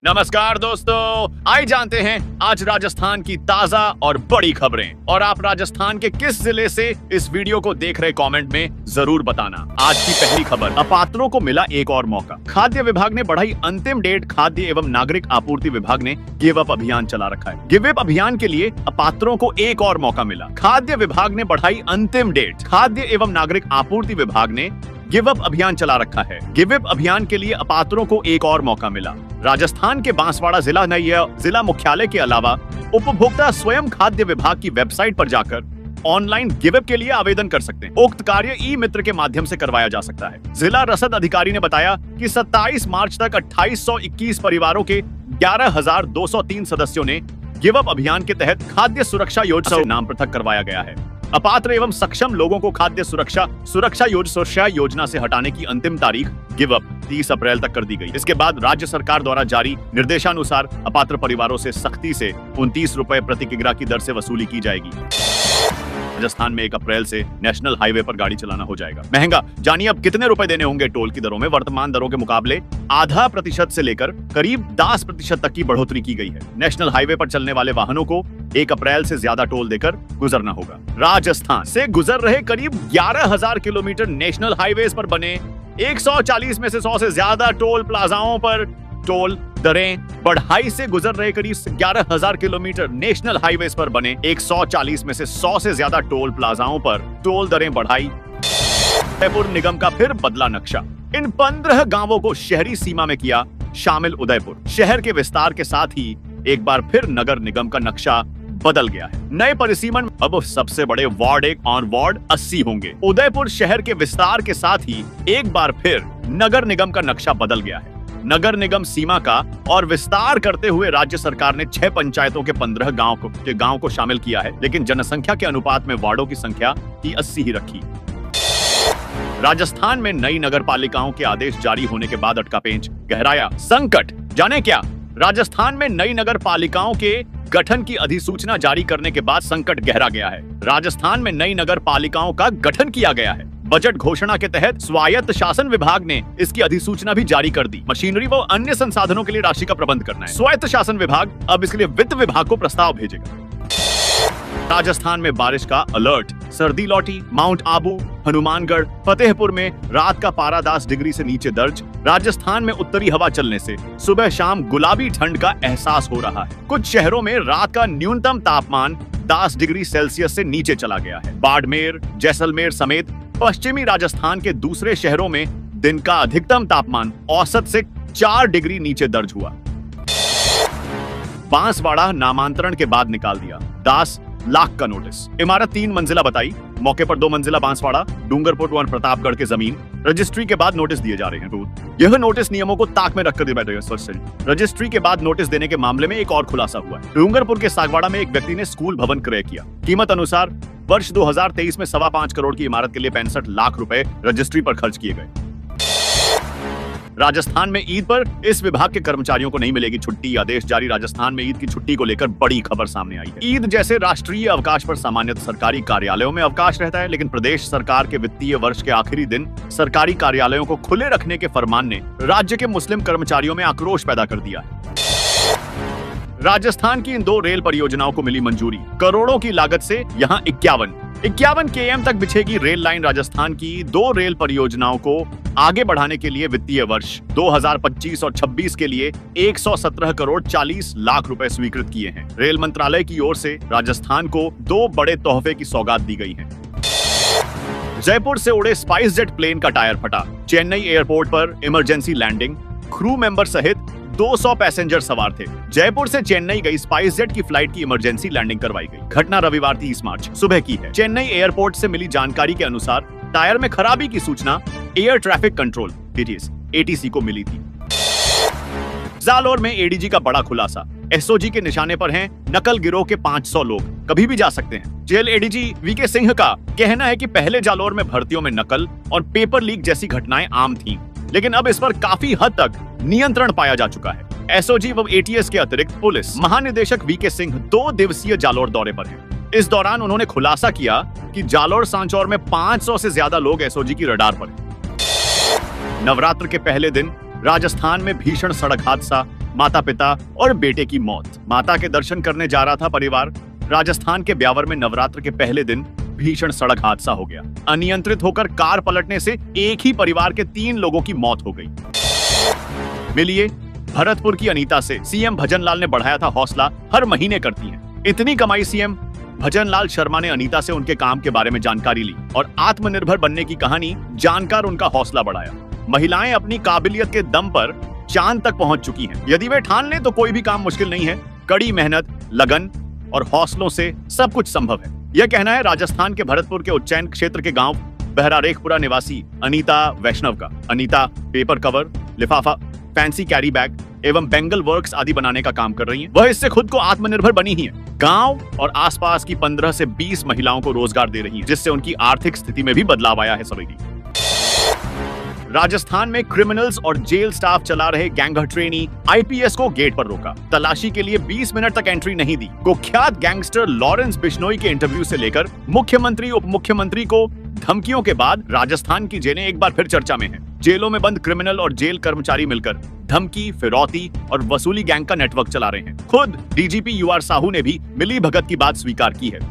नमस्कार दोस्तों, आइए जानते हैं आज राजस्थान की ताजा और बड़ी खबरें। और आप राजस्थान के किस जिले से इस वीडियो को देख रहे कमेंट में जरूर बताना। आज की पहली खबर, अपात्रों को मिला एक और मौका। खाद्य विभाग ने बढ़ाई अंतिम डेट। खाद्य एवं नागरिक आपूर्ति विभाग ने गिव अप अभियान चला रखा है। गिव अप अभियान के लिए अपात्रों को एक और मौका मिला। खाद्य विभाग ने बढ़ाई अंतिम डेट। खाद्य एवं नागरिक आपूर्ति विभाग ने गिव अप अभियान चला रखा है। गिव अप अभियान के लिए अपात्रों को एक और मौका मिला। राजस्थान के बांसवाड़ा जिला मुख्यालय के अलावा उपभोक्ता स्वयं खाद्य विभाग की वेबसाइट पर जाकर ऑनलाइन गिव अप के लिए आवेदन कर सकते हैं। उक्त कार्य ई मित्र के माध्यम से करवाया जा सकता है। जिला रसद अधिकारी ने बताया कि 27 मार्च तक 2821 परिवारों के 11,203 सदस्यों ने गिव अप अभियान के तहत खाद्य सुरक्षा योजना से नाम पृथक करवाया गया है। अपात्र एवं सक्षम लोगों को खाद्य सुरक्षा योजना से हटाने की अंतिम तारीख गिव अप 30 अप्रैल तक कर दी गई। इसके बाद राज्य सरकार द्वारा जारी निर्देशानुसार अपात्र परिवारों से सख्ती से 29 रुपए प्रति किग्रा की दर से वसूली की जाएगी। राजस्थान में 1 अप्रैल से नेशनल हाईवे पर गाड़ी चलाना हो जाएगा महंगा। जानिए अब कितने रुपए देने होंगे टोल की दरों में। वर्तमान दरों के मुकाबले आधा प्रतिशत से लेकर करीब 10% तक की बढ़ोतरी की गई है। नेशनल हाईवे पर चलने वाले वाहनों को 1 अप्रैल से ज्यादा टोल देकर गुजरना होगा। राजस्थान से गुजर रहे करीब 11,000 किलोमीटर नेशनल हाईवेज पर बने 140 में से 100 से ज्यादा टोल प्लाजाओं पर टोल दरें बढ़ाई से गुजर रहे करीब 11,000 किलोमीटर नेशनल हाईवेज पर बने 140 में से 100 से ज्यादा टोल प्लाजाओं पर टोल दरें बढ़ाई। उदयपुर निगम का फिर बदला नक्शा। इन 15 गांवों को शहरी सीमा में किया शामिल उदयपुर। शहर के विस्तार के साथ ही एक बार फिर नगर निगम का नक्शा बदल गया है। नए परिसीमन अब सबसे बड़े वार्ड 1 और वार्ड 80 होंगे। उदयपुर शहर के विस्तार के साथ ही एक बार फिर नगर निगम का नक्शा बदल गया है। नगर निगम सीमा का और विस्तार करते हुए राज्य सरकार ने 6 पंचायतों के 15 गांव को शामिल किया है, लेकिन जनसंख्या के अनुपात में वार्डों की संख्या 80 ही रखी। राजस्थान में नई नगर पालिकाओं के आदेश जारी होने के बाद अटका पेंच गहराया संकट। जाने क्या, राजस्थान में नई नगर पालिकाओं के गठन की अधिसूचना जारी करने के बाद संकट गहरा गया है। राजस्थान में नई नगर पालिकाओं का गठन किया गया है। बजट घोषणा के तहत स्वायत्त शासन विभाग ने इसकी अधिसूचना भी जारी कर दी। मशीनरी व अन्य संसाधनों के लिए राशि का प्रबंध करना है। स्वायत्त शासन विभाग अब इसके लिए वित्त विभाग को प्रस्ताव भेजेगा। राजस्थान में बारिश का अलर्ट। सर्दी लौटी। माउंट आबू, हनुमानगढ़, फतेहपुर में रात का पारा 10 डिग्री से नीचे दर्ज। राजस्थान में उत्तरी हवा चलने से सुबह शाम गुलाबी ठंड का एहसास हो रहा है। कुछ शहरों में रात का न्यूनतम तापमान 10 डिग्री सेल्सियस से नीचे चला गया है। बाड़मेर, जैसलमेर समेत पश्चिमी राजस्थान के दूसरे शहरों में दिन का अधिकतम तापमान औसत से 4 डिग्री नीचे दर्ज हुआ। बांसवाड़ा नामांतरण के बाद निकाल दिया 10 लाख का नोटिस। इमारत 3 मंजिला बताई, मौके पर 2 मंजिला बांसवाड़ा, डूंगरपुर व प्रतापगढ़ के जमीन। रजिस्ट्री के बाद नोटिस दिए जा रहे हैं। यह नोटिस नियमों को ताक में रखकर दिया बैठेगा। रजिस्ट्री के बाद नोटिस देने के मामले में एक और खुलासा हुआ है। डूंगरपुर के सागवाड़ा में एक व्यक्ति ने स्कूल भवन क्रय किया। कीमत अनुसार वर्ष 2023 में 5.25 करोड़ की इमारत के लिए 65 लाख रुपए रजिस्ट्री पर खर्च किए गए। राजस्थान में ईद पर इस विभाग के कर्मचारियों को नहीं मिलेगी छुट्टी। आदेश जारी। राजस्थान में ईद की छुट्टी को लेकर बड़ी खबर सामने आई है। ईद जैसे राष्ट्रीय अवकाश पर सामान्यतः सरकारी कार्यालयों में अवकाश रहता है, लेकिन प्रदेश सरकार के वित्तीय वर्ष के आखिरी दिन सरकारी कार्यालयों को खुले रखने के फरमान ने राज्य के मुस्लिम कर्मचारियों में आक्रोश पैदा कर दिया है। राजस्थान की इन 2 रेल परियोजनाओं को मिली मंजूरी। करोड़ों की लागत से यहाँ 51 km तक बिछेगी रेल लाइन। राजस्थान की 2 रेल परियोजनाओं को आगे बढ़ाने के लिए वित्तीय वर्ष 2025 और 26 के लिए 117 करोड़ 40 लाख रुपए स्वीकृत किए हैं। रेल मंत्रालय की ओर से राजस्थान को 2 बड़े तोहफे की सौगात दी गई है। जयपुर से उड़े स्पाइस जेट प्लेन का टायर फटा। चेन्नई एयरपोर्ट पर इमरजेंसी लैंडिंग। क्रू मेंबर सहित 200 पैसेंजर सवार थे। जयपुर से चेन्नई गई स्पाइस जेट की फ्लाइट की इमरजेंसी लैंडिंग करवाई गई। घटना रविवार 30 मार्च सुबह की है। चेन्नई एयरपोर्ट से मिली जानकारी के अनुसार टायर में खराबी की सूचना एयर ट्रैफिक कंट्रोल ATC को मिली थी। जालोर में एडीजी का बड़ा खुलासा। एसओजी के निशाने पर हैं नकल गिरोह के 500 लोग, कभी भी जा सकते हैं। जेल एडीजी वीके सिंह का कहना है कि पहले जालोर में भर्तियों में नकल और पेपर लीक जैसी घटनाएं आम थीं, लेकिन अब इस पर काफी हद तक नियंत्रण पाया जा चुका है। एसओजी व एटीएस के अतिरिक्त पुलिस महानिदेशक वीके सिंह 2 दिवसीय जालोर दौरे पर हैं। इस दौरान उन्होंने खुलासा किया कि जालोर सांचौर में 500 से ज्यादा लोग एसओजी की रडार पर हैं। नवरात्र के पहले दिन राजस्थान में भीषण सड़क हादसा, माता पिता और बेटे की मौत। माता के दर्शन करने जा रहा था परिवार। राजस्थान के ब्यावर में नवरात्र के पहले दिन भीषण सड़क हादसा हो गया। अनियंत्रित होकर कार पलटने से एक ही परिवार के 3 लोगों की मौत हो गई। मिलिए भरतपुर की अनीता से। सीएम भजनलाल ने बढ़ाया था हौसला, हर महीने करती हैं। इतनी कमाई सीएम भजनलाल शर्मा ने अनीता से उनके काम के बारे में जानकारी ली और आत्मनिर्भर बनने की कहानी जानकर उनका हौसला बढ़ाया। महिलाएं अपनी काबिलियत के दम पर चांद तक पहुंच चुकी हैं। यदि वे ठान लें तो कोई भी काम मुश्किल नहीं है। कड़ी मेहनत, लगन और हौसलों से सब कुछ संभव है। यह कहना है राजस्थान के भरतपुर के उज्जैन क्षेत्र के गांव बहरारेखपुरा निवासी अनीता वैष्णव का। अनीता पेपर कवर, लिफाफा, फैंसी कैरी बैग एवं बेंगल वर्क्स आदि बनाने का काम कर रही हैं। वह इससे खुद को आत्मनिर्भर बनी ही है। गांव और आसपास की 15 से 20 महिलाओं को रोजगार दे रही हैं, जिससे उनकी आर्थिक स्थिति में भी बदलाव आया है। सभी राजस्थान में क्रिमिनल्स और जेल स्टाफ चला रहे गैंगर ट्रेनी आईपीएस को गेट पर रोका। तलाशी के लिए 20 मिनट तक एंट्री नहीं दी। कुख्यात गैंगस्टर लॉरेंस बिश्नोई के इंटरव्यू से लेकर मुख्यमंत्री उप मुख्यमंत्री को धमकियों के बाद राजस्थान की जेलें एक बार फिर चर्चा में हैं। जेलों में बंद क्रिमिनल और जेल कर्मचारी मिलकर धमकी, फिरौती और वसूली गैंग का नेटवर्क चला रहे हैं। खुद डीजीपी यूआर साहू ने भी मिली भगत की बात स्वीकार की है।